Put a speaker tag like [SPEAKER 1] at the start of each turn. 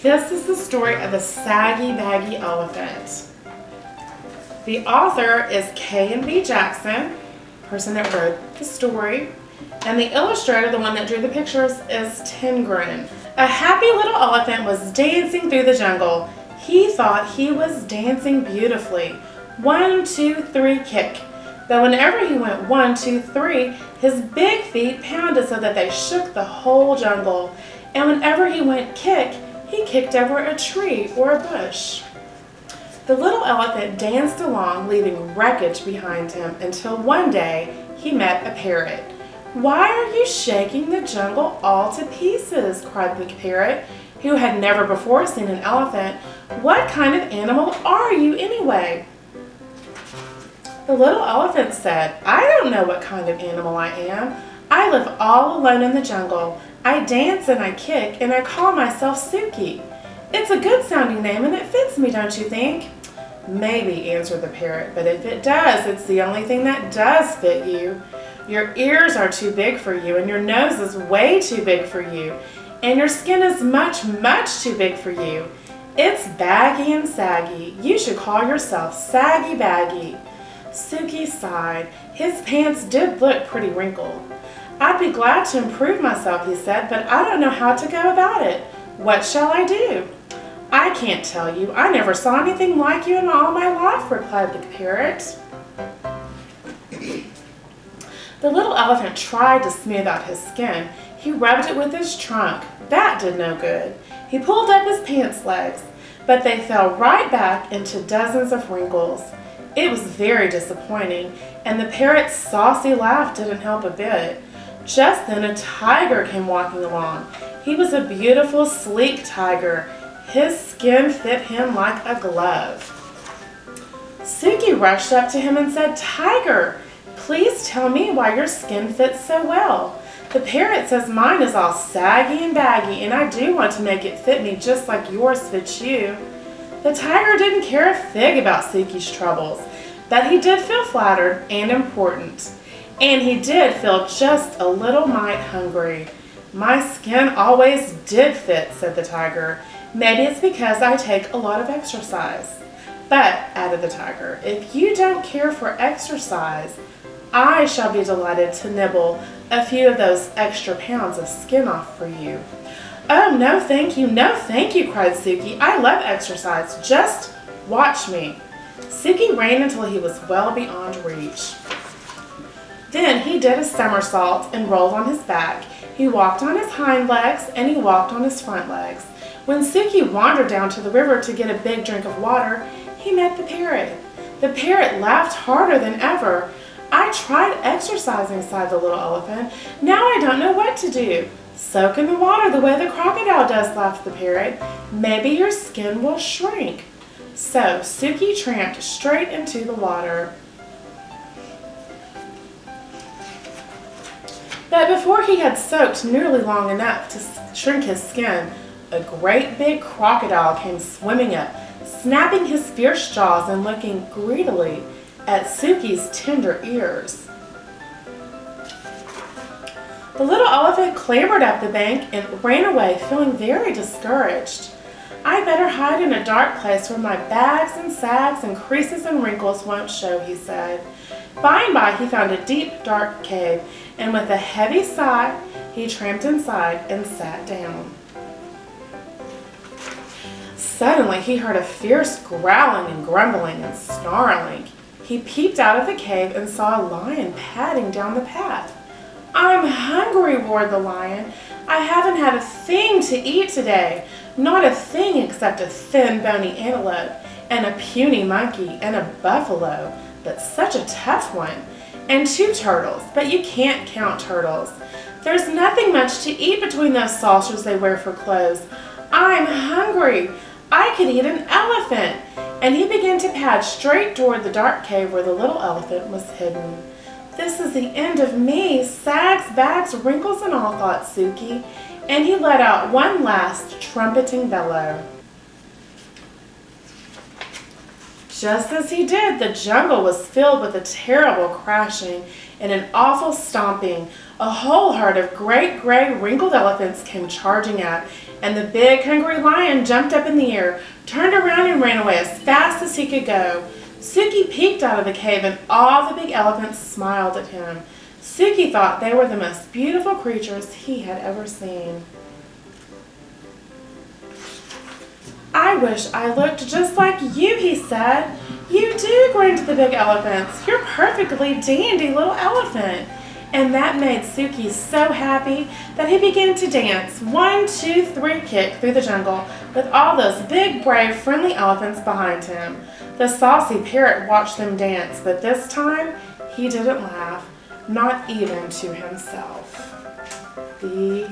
[SPEAKER 1] This is the story of the Saggy, Baggy elephant. The author is K&B Jackson, person that wrote the story, and the illustrator, the one that drew the pictures, is Tingren. A happy little elephant was dancing through the jungle. He thought he was dancing beautifully. 1, 2, 3, kick. But whenever he went 1, 2, 3, his big feet pounded so that they shook the whole jungle. And whenever he went kick, he kicked over a tree or a bush. The little elephant danced along, leaving wreckage behind him, until one day he met a parrot. "Why are you shaking the jungle all to pieces?" cried the parrot, who had never before seen an elephant. "What kind of animal are you anyway?" The little elephant said, "I don't know what kind of animal I am. I live all alone in the jungle. I dance and I kick, and I call myself Suki. It's a good sounding name and it fits me, don't you think?" "Maybe," answered the parrot, "but if it does, it's the only thing that does fit you. Your ears are too big for you, and your nose is way too big for you, and your skin is much, much too big for you. It's Baggy and Saggy. You should call yourself Saggy Baggy." Suki sighed. His pants did look pretty wrinkled. "I'd be glad to improve myself," he said, "but I don't know how to go about it. What shall I do?" "I can't tell you. I never saw anything like you in all my life," replied the parrot. The little elephant tried to smooth out his skin. He rubbed it with his trunk. That did no good. He pulled up his pants legs, but they fell right back into dozens of wrinkles. It was very disappointing, and the parrot's saucy laugh didn't help a bit. Just then a tiger came walking along. He was a beautiful, sleek tiger. His skin fit him like a glove. Suki rushed up to him and said, "Tiger, please tell me why your skin fits so well. The parrot says mine is all saggy and baggy, and I do want to make it fit me just like yours fits you." The tiger didn't care a fig about Suki's troubles, but he did feel flattered and important. And he did feel just a little mite hungry. "My skin always did fit," said the tiger. "Maybe it's because I take a lot of exercise. But," added the tiger, "if you don't care for exercise, I shall be delighted to nibble a few of those extra pounds of skin off for you." "Oh, no thank you, no thank you," cried Suki. "I love exercise. Just watch me." Suki ran until he was well beyond reach. Then he did a somersault and rolled on his back. He walked on his hind legs and he walked on his front legs. When Suki wandered down to the river to get a big drink of water, he met the parrot. The parrot laughed harder than ever. "I tried exercising," sighed the little elephant. "Now I don't know what to do." "Soak in the water the way the crocodile does," laughed the parrot. "Maybe your skin will shrink." So Suki tramped straight into the water. But before he had soaked nearly long enough to shrink his skin, a great big crocodile came swimming up, snapping his fierce jaws and looking greedily at Suki's tender ears. The little elephant clambered up the bank and ran away, feeling very discouraged. "I better hide in a dark place where my bags and sags and creases and wrinkles won't show," he said. By and by he found a deep, dark cave, and with a heavy sigh, he tramped inside and sat down. Suddenly he heard a fierce growling and grumbling and snarling. He peeped out of the cave and saw a lion padding down the path. "I'm hungry," roared the lion. "I haven't had a thing to eat today. Not a thing except a thin, bony antelope, and a puny monkey, and a buffalo, but such a tough one, and 2 turtles, but you can't count turtles. There's nothing much to eat between those saucers they wear for clothes. I'm hungry. I could eat an elephant." And he began to pad straight toward the dark cave where the little elephant was hidden. "This is the end of me, sags, bags, wrinkles, and all," thought Suki, and he let out one last trumpeting bellow. Just as he did, the jungle was filled with a terrible crashing and an awful stomping. A whole herd of great gray wrinkled elephants came charging up, and the big hungry lion jumped up in the air, turned around and ran away as fast as he could go. Suki peeked out of the cave and all the big elephants smiled at him. Suki thought they were the most beautiful creatures he had ever seen. "I wish I looked just like you," he said. "You do," grinned the big elephants. "You're a perfectly dandy little elephant." And that made Suki so happy that he began to dance 1, 2, 3 kick through the jungle with all those big, brave, friendly elephants behind him. The saucy parrot watched them dance, but this time he didn't laugh, not even to himself. The